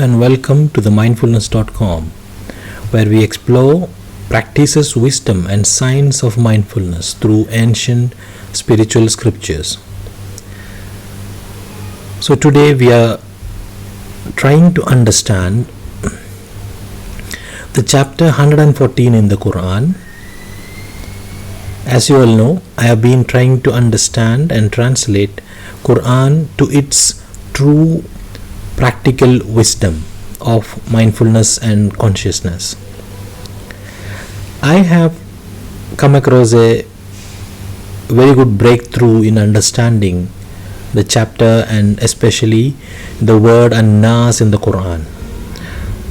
and welcome to the mindfulness.com, where we explore practices, wisdom and science of mindfulness through ancient spiritual scriptures. So today we are trying to understand the chapter 114 in the Quran. As you all know, I have been trying to understand and translate Quran to its true practical wisdom of mindfulness and consciousness. I have come across a very good breakthrough in understanding the chapter and especially the word an-nas in the Quran.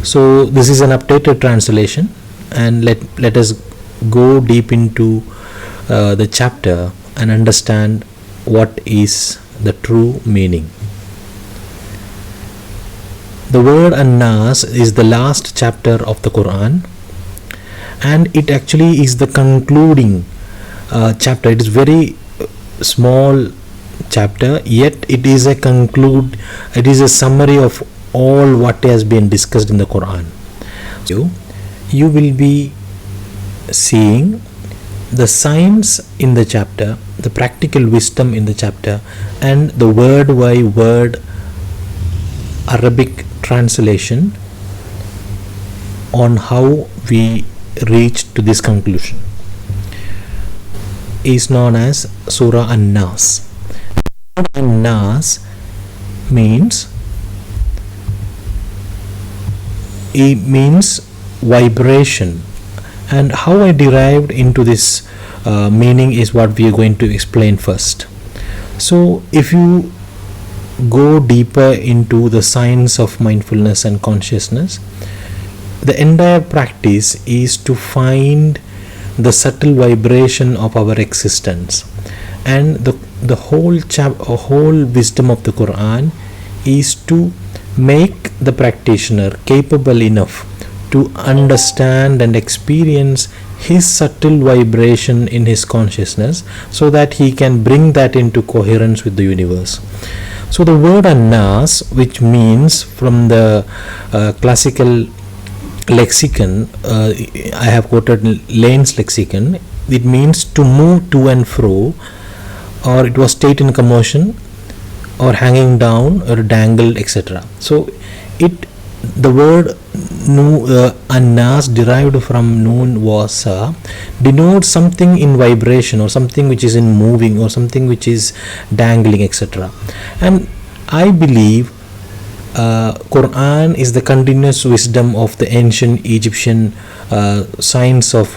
So this is an updated translation, and let us go deep into the chapter and understand what is the true meaning. The word an-nas is the last chapter of the Quran, and it actually is the concluding chapter. It is very small chapter, yet it is a summary of all what has been discussed in the Quran. So you will be seeing the science in the chapter, the practical wisdom in the chapter, and the word by word Arabic translation on how we reached to this conclusion is known as Surah An-Nas. An-Nas means vibration, and how I derived into this meaning is what we are going to explain first. So if you go deeper into the science of mindfulness and consciousness, the entire practice is to find the subtle vibration of our existence, and the whole wisdom of the Quran is to make the practitioner capable enough to understand and experience his subtle vibration in his consciousness, so that he can bring that into coherence with the universe. So the word an-nas, which means from the classical lexicon, I have quoted Lane's lexicon, it means to move to and fro, or it was state in commotion, or hanging down, or dangled, etc. So the word an-nas derived from noon was denotes something in vibration, or something which is in moving, or something which is dangling, etc. And I believe Quran is the continuous wisdom of the ancient Egyptian science of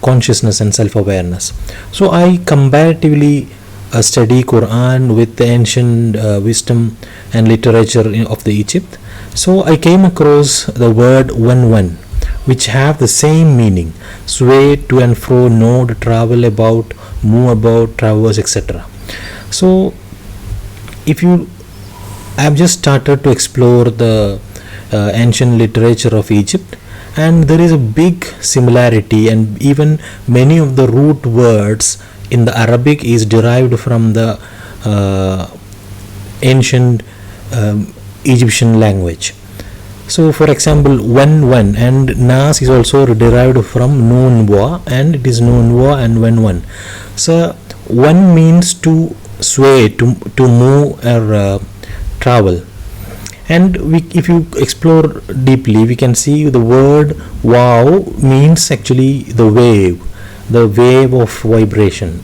consciousness and self-awareness. So I comparatively study Quran with the ancient wisdom and literature of the Egypt. So I came across the word one, which have the same meaning: sway, to and fro, node, travel about, move about, traverse, etc. So I have just started to explore the ancient literature of Egypt, and there is a big similarity, and even many of the root words in the Arabic is derived from the ancient Egyptian language. So for example, one and nas is also derived from nun wa, and it is nun wa and one. So one means to sway, to move or travel. And if you explore deeply, we can see the word wow means actually the wave of vibration.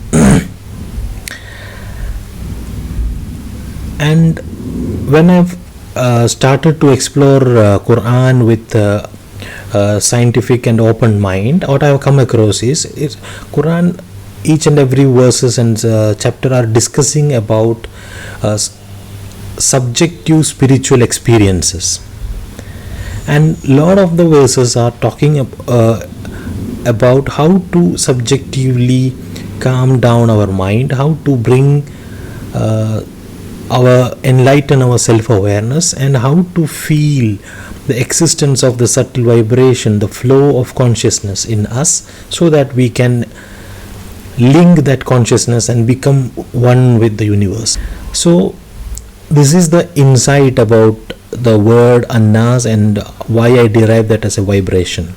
And when I've started to explore Quran with scientific and open mind, what I have come across is Quran, each and every verses and chapter are discussing about subjective spiritual experiences, and lot of the verses are talking about how to subjectively calm down our mind, how to bring enlighten our self-awareness, and how to feel the existence of the subtle vibration, the flow of consciousness in us, so that we can link that consciousness and become one with the universe. So this is the insight about the word annas and why I derive that as a vibration.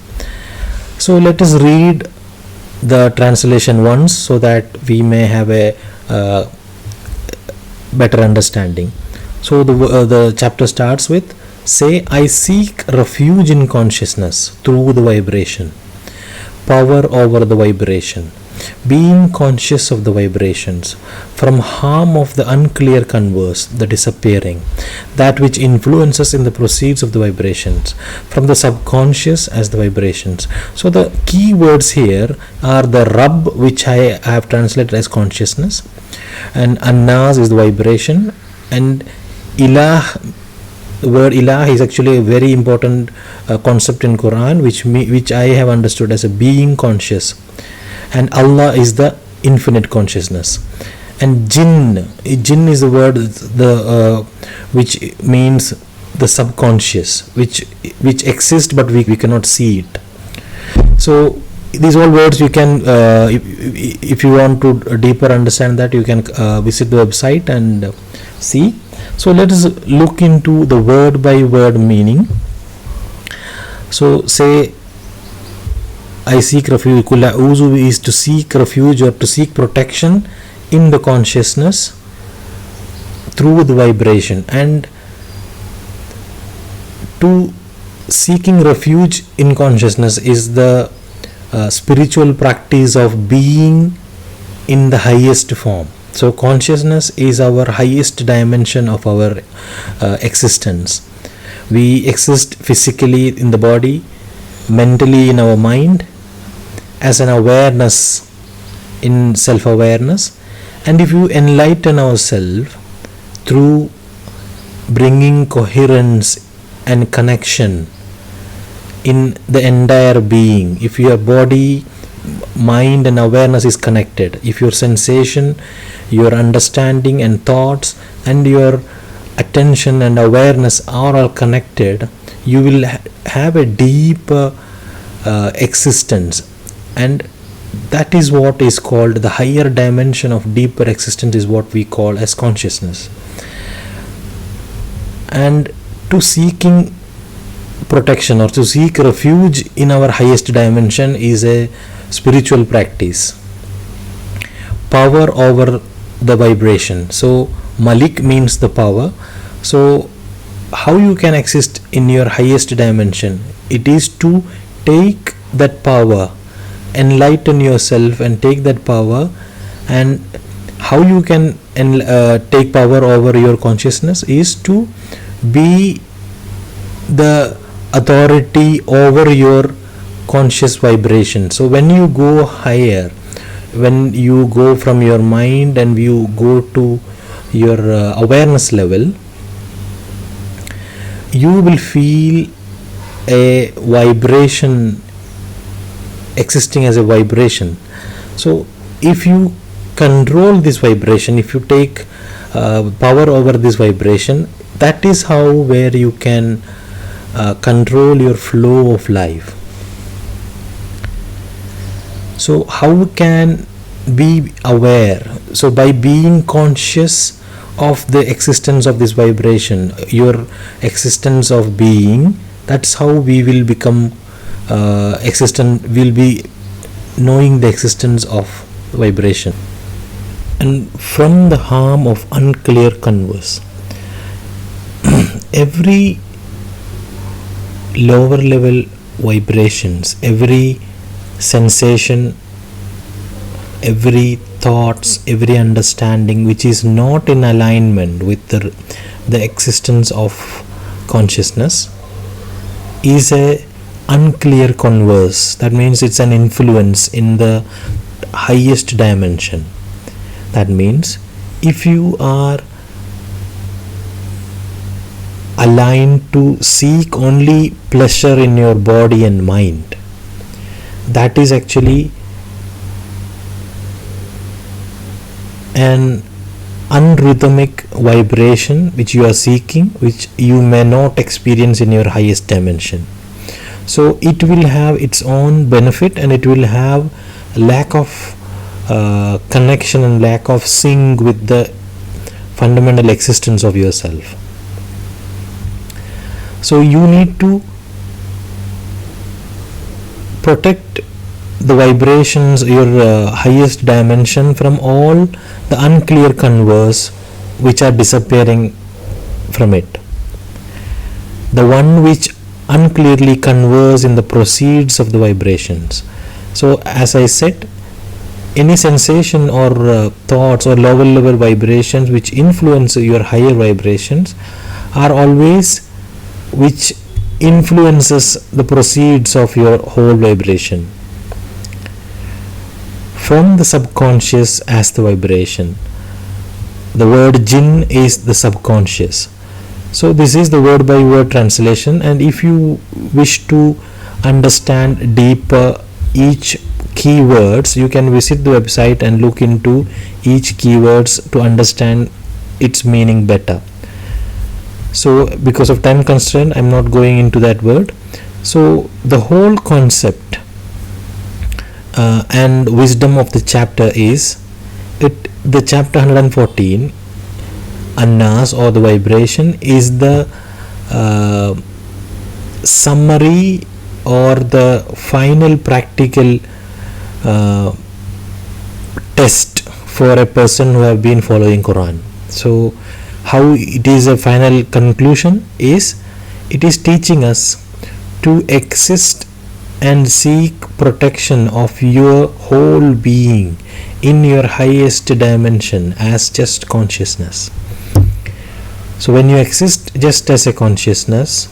So let us read the translation once so that we may have a better understanding. So the chapter starts with, say, I seek refuge in consciousness through the vibration, power over the vibration, being conscious of the vibrations, from harm of the unclear converse, the disappearing, that which influences in the proceeds of the vibrations, from the subconscious as the vibrations. So the key words here are the Rabb, which I have translated as consciousness, and Annas is the vibration, and Ilah, the word Ilah is actually a very important concept in Quran, which I have understood as a being conscious, and Allah is the infinite consciousness. And Jinn is the word which means the subconscious, which exists but we cannot see it. So these all words you can, if you want to deeper understand that, you can visit the website and see. So let us look into the word by word meaning. So say, I seek refuge. Kul a'udhu is to seek refuge or to seek protection in the consciousness through the vibration, and to seeking refuge in consciousness is the spiritual practice of being in the highest form. So consciousness is our highest dimension of our existence. We exist physically in the body, mentally in our mind, as an awareness in self-awareness. And if you enlighten ourselves through bringing coherence and connection in the entire being, if your body, mind and awareness is connected, if your sensation, your understanding and thoughts and your attention and awareness are all connected, you will have a deep existence, and that is what is called the higher dimension of deeper existence, is what we call as consciousness. And to seeking protection or to seek refuge in our highest dimension is a spiritual practice. Power over the vibration. So Malik means the power. So how you can exist in your highest dimension? It is to take that power, enlighten yourself and take that power. And how you can take power over your consciousness is to be the authority over your conscious vibration. So when you go higher, when you go from your mind and you go to your awareness level, you will feel a vibration existing as a vibration. So if you control this vibration, if you take power over this vibration, that is how where you can control your flow of life. So how can be aware? So by being conscious of the existence of this vibration, your existence of being, that's how we will become existent, will be knowing the existence of vibration. And from the harm of unclear converse, every lower level vibrations, every sensation, every thoughts, every understanding which is not in alignment with the existence of consciousness is a unclear converse. That means it's an influence in the highest dimension. That means if you are aligned to seek only pleasure in your body and mind, that is actually an unrhythmic vibration which you are seeking, which you may not experience in your highest dimension. So it will have its own benefit, and it will have lack of connection and lack of sync with the fundamental existence of yourself. So you need to protect the vibrations, your highest dimension, from all the unclear converse which are disappearing from it. The one which unclearly converse in the proceeds of the vibrations. So as I said, any sensation or thoughts or lower level vibrations which influence your higher vibrations are always which influences the proceeds of your whole vibration from the subconscious as the vibration. The word jinn is the subconscious. So this is the word by word translation, and if you wish to understand deeper each keywords, you can visit the website and look into each keywords to understand its meaning better. So because of time constraint, I'm not going into that word. So the whole concept and wisdom of the chapter is the chapter 114, Annas, or the vibration, is the summary or the final practical test for a person who have been following Quran. So how it is a final conclusion is, it is teaching us to exist and seek protection of your whole being in your highest dimension as just consciousness. So when you exist just as a consciousness,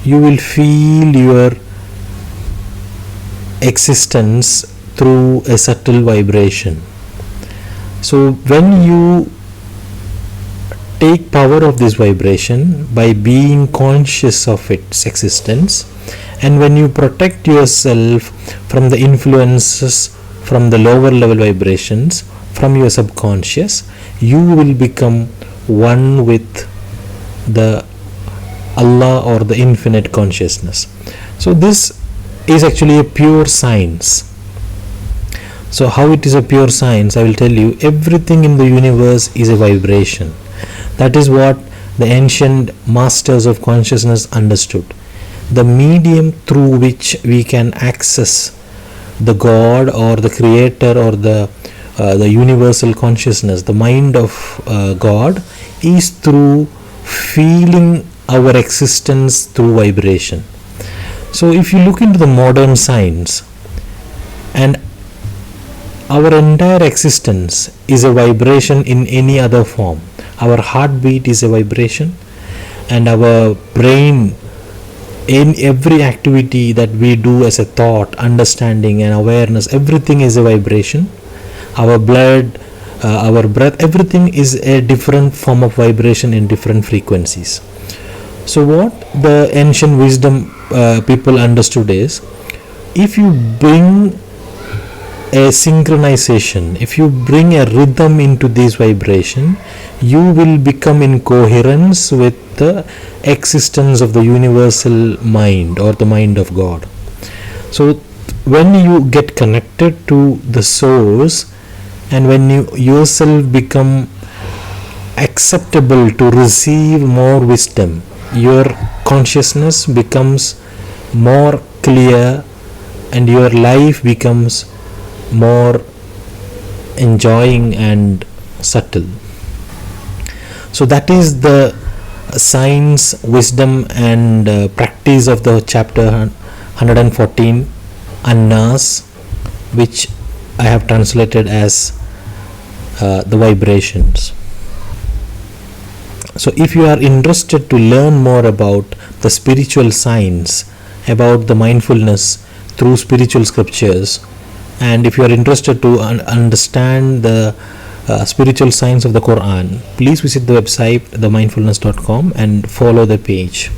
you will feel your existence through a subtle vibration. So when you take power of this vibration by being conscious of its existence, and when you protect yourself from the influences from the lower level vibrations from your subconscious, you will become one with the Allah or the infinite consciousness. So this is actually a pure science. So how it is a pure science, I will tell you. Everything in the universe is a vibration. That is what the ancient masters of consciousness understood. The medium through which we can access the God or the creator or the universal consciousness, the mind of God, is through feeling our existence through vibration. So if you look into the modern science, and our entire existence is a vibration in any other form. Our heartbeat is a vibration, and our brain, in every activity that we do as a thought, understanding and awareness, everything is a vibration. Our blood, our breath, everything is a different form of vibration in different frequencies. So what the ancient wisdom people understood is, if you bring a synchronization, if you bring a rhythm into this vibration, you will become in coherence with the existence of the universal mind or the mind of God. So when you get connected to the source, and when you yourself become acceptable to receive more wisdom, your consciousness becomes more clear and your life becomes more enjoying and subtle. So that is the science, wisdom and practice of the chapter 114, Annas, which I have translated as the vibrations. So if you are interested to learn more about the spiritual science, about the mindfulness through spiritual scriptures, and if you are interested to understand the spiritual science of the Quran, please visit the website themindfulness.com and follow the page.